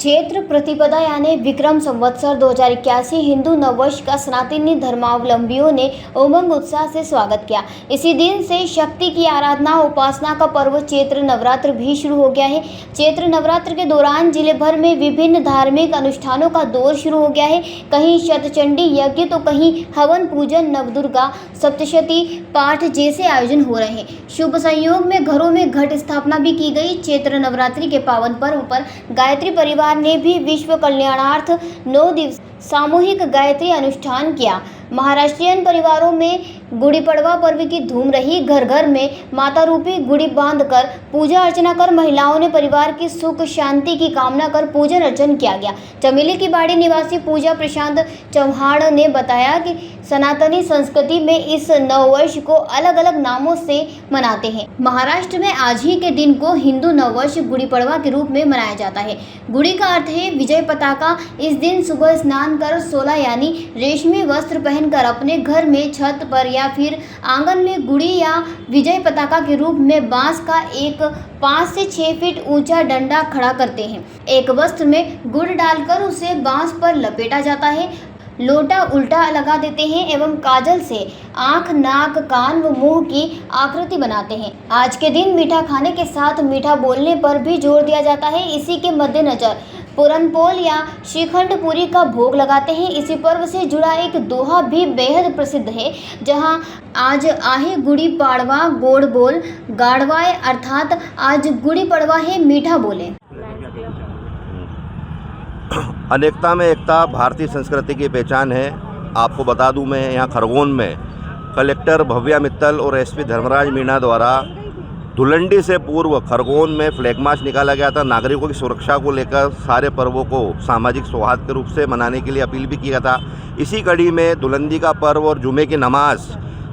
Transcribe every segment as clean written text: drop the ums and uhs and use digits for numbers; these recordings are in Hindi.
चैत्र प्रतिपदा यानी विक्रम संवत्सर 2081 हिंदू नववर्ष का सनातनी धर्मावलंबियों ने उमंग उत्साह से स्वागत किया। इसी दिन से शक्ति की आराधना उपासना का पर्व चैत्र नवरात्र भी शुरू हो गया है। चैत्र नवरात्र के दौरान जिले भर में विभिन्न धार्मिक अनुष्ठानों का दौर शुरू हो गया है। कहीं शतचंडी यज्ञ तो कहीं हवन पूजन, नवदुर्गा सप्तशती पाठ जैसे आयोजन हो रहे हैं। शुभ संयोग में घरों में घट स्थापना भी की गई। चैत्र नवरात्रि के पावन पर्व पर गायत्री परिवार ने भी विश्व कल्याणार्थ 9 दिवस सामूहिक गायत्री अनुष्ठान किया। महाराष्ट्रियन परिवारों में गुड़ी पड़वा पर्व की धूम रही। घर घर में माता रूपी गुड़ी बांधकर पूजा अर्चना कर महिलाओं ने परिवार की सुख शांति की कामना कर पूजन अर्चन किया गया। चमेली की बाड़ी निवासी पूजा प्रशांत चौहान ने बताया कि सनातनी संस्कृति में इस नववर्ष को अलग अलग नामों से मनाते हैं। महाराष्ट्र में आज ही के दिन को हिंदू नववर्ष गुड़ी पड़वा के रूप में मनाया जाता है। गुड़ी का अर्थ है विजय पताका। इस दिन सुबह स्नान कर 16 यानी रेशमी वस्त्र पहनकर अपने घर में छत पर या फिर आंगन में गुड़ी या विजय पताका के रूप में बांस का एक 5 से 6 फीट ऊंचा डंडा खड़ा करते हैं। एक वस्त्र में गुड़ डालकर उसे बांस पर लपेटा जाता है। लोटा उल्टा लगा देते हैं एवं काजल से आंख, नाक, कान व मुंह की आकृति बनाते हैं। आज के दिन मीठा खाने के साथ मीठा बोलने पर भी जोर दिया जाता है। इसी के मद्देनजर पुरनपोल या श्रीखंड पूरी का भोग लगाते हैं। इसी पर्व से जुड़ा एक दोहा भी बेहद प्रसिद्ध है, जहां आज आहे गुड़ी पाड़वा गोड़ बोल गाड़वाए, अर्थात आज गुड़ी पड़वा है मीठा बोले। अनेकता में एकता भारतीय संस्कृति की पहचान है। आपको बता दूं, मैं यहाँ खरगोन में कलेक्टर भव्या मित्तल और एसपी धर्मराज मीणा द्वारा धुलंडी से पूर्व खरगोन में फ्लैग मार्च निकाला गया था। नागरिकों की सुरक्षा को लेकर सारे पर्वों को सामाजिक सौहार्द के रूप से मनाने के लिए अपील भी किया था। इसी कड़ी में धुलंडी का पर्व और जुमे की नमाज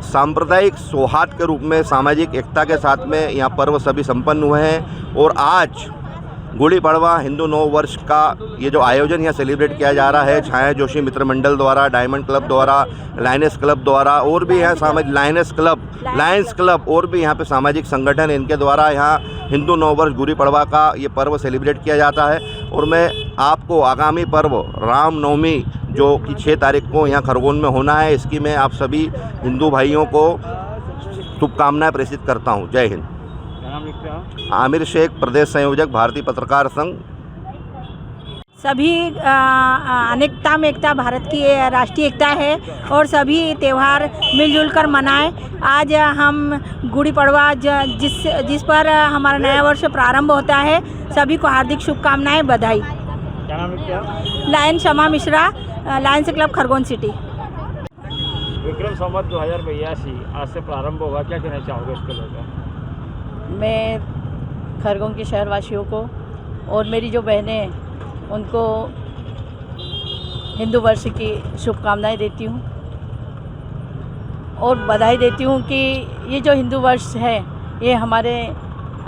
सांप्रदायिक सौहार्द के रूप में सामाजिक एकता के साथ में यहाँ पर्व सभी संपन्न हुए हैं। और आज गुड़ी पड़वा हिंदू नव वर्ष का ये जो आयोजन यहाँ सेलिब्रेट किया जा रहा है, छाया जोशी मित्र मंडल द्वारा, डायमंड क्लब द्वारा, लायंस क्लब द्वारा और भी यहाँ सामाजिक लायंस क्लब और भी यहाँ पे सामाजिक संगठन, इनके द्वारा यहाँ हिंदू नव वर्ष गुड़ी पड़वा का ये पर्व सेलिब्रेट किया जाता है। और मैं आपको आगामी पर्व रामनवमी जो कि 6 तारीख को यहाँ खरगोन में होना है, इसकी मैं आप सभी हिंदू भाइयों को शुभकामनाएँ प्रेषित करता हूँ। जय हिंद। आमिर शेख, प्रदेश संयोजक, भारतीय पत्रकार संघ। सभी अनेकता में एकता भारत की राष्ट्रीय एकता है और सभी त्यौहार मिलजुल कर मनाएं। आज हम गुड़ी पड़वा जिस पर हमारा नया वर्ष प्रारंभ होता है, सभी को हार्दिक शुभकामनाएं, बधाई। क्या नाम है क्या? Lion Shama Mishra, Lions Club Khargone city. Vikram Samvat 2082 आज से प्रारंभ होगा, क्या कहना चाहोगे इसके लेकर? मैं खरगोन के शहरवासियों को और मेरी जो बहनें हैं उनको हिंदू वर्ष की शुभकामनाएं देती हूं और बधाई देती हूं कि ये जो हिंदू वर्ष है ये हमारे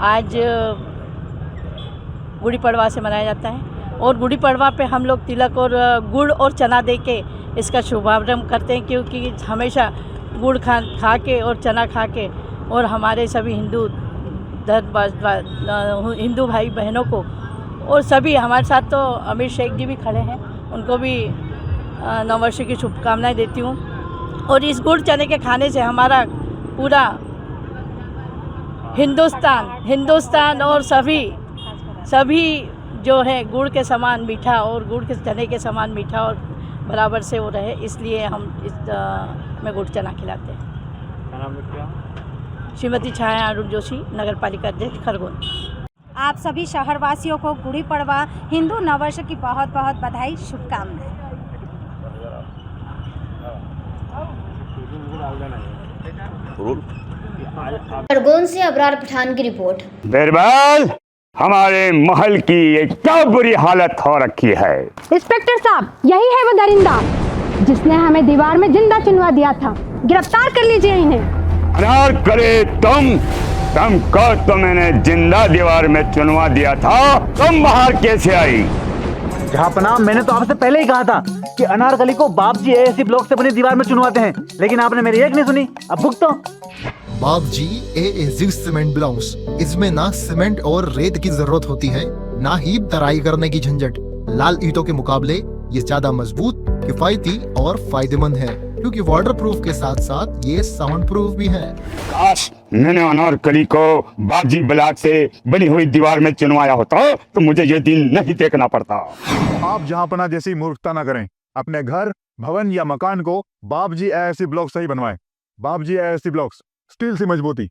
आज गुड़ी पड़वा से मनाया जाता है। और गुड़ी पड़वा पे हम लोग तिलक और गुड़ और चना दे के इसका शुभारंभ करते हैं, क्योंकि हमेशा गुड़ खा के और चना खा के और हमारे सभी हिंदू भाई बहनों को और सभी हमारे साथ तो आमिर शेख जी भी खड़े हैं, उनको भी नववर्ष की शुभकामनाएं देती हूँ। और इस गुड़ चने के खाने से हमारा पूरा हिंदुस्तान और सभी जो है गुड़ के समान मीठा और गुड़ के चने के समान मीठा और बराबर से वो रहे, इसलिए हम में गुड़ चना खिलाते हैं। श्रीमती छाया अरुण जोशी, नगर पालिका अध्यक्ष खरगोन। आप सभी शहरवासियों को गुड़ी पड़वा हिंदू नववर्ष की बहुत बहुत बधाई, शुभकामनाएं। खरगोन से अबरार पठान की रिपोर्ट। बिरबल, हमारे महल की ये क्या बुरी हालत हो रखी है। इंस्पेक्टर साहब, यही है वो दरिंदा जिसने हमें दीवार में जिंदा चुनवा दिया था। गिरफ्तार कर लीजिए इन्हें। अनार करे तुमको तो मैंने जिंदा दीवार में चुनवा दिया था, तुम बाहर कैसे आई? जहापना, मैंने तो आपसे पहले ही कहा था कि अनारकली को बाप जी एएसी ब्लॉक से बनी दीवार में चुनवाते हैं, लेकिन आपने मेरी एक नहीं सुनी। अब भुगतो। बाप जी एएसी सीमेंट ब्लॉक्स, इसमें ना सीमेंट और रेत की जरूरत होती है, ना ही तराई करने की झंझट। लाल ईंटों के मुकाबले ये ज्यादा मजबूत, किफायती और फायदेमंद है, क्योंकि वाटर प्रूफ के साथ साथ ये साउंड प्रूफ भी है। काश मैंने अनारकली को बाबजी ब्लॉक से बनी हुई दीवार में चुनवाया होता तो मुझे ये दिन नहीं देखना पड़ता। आप जहांपना जैसी मूर्खता न करें। अपने घर, भवन या मकान को बाबजी एएससी ब्लॉक से ही बनवाएं। बाबजी एएससी ब्लॉक्स, स्टील से मजबूती।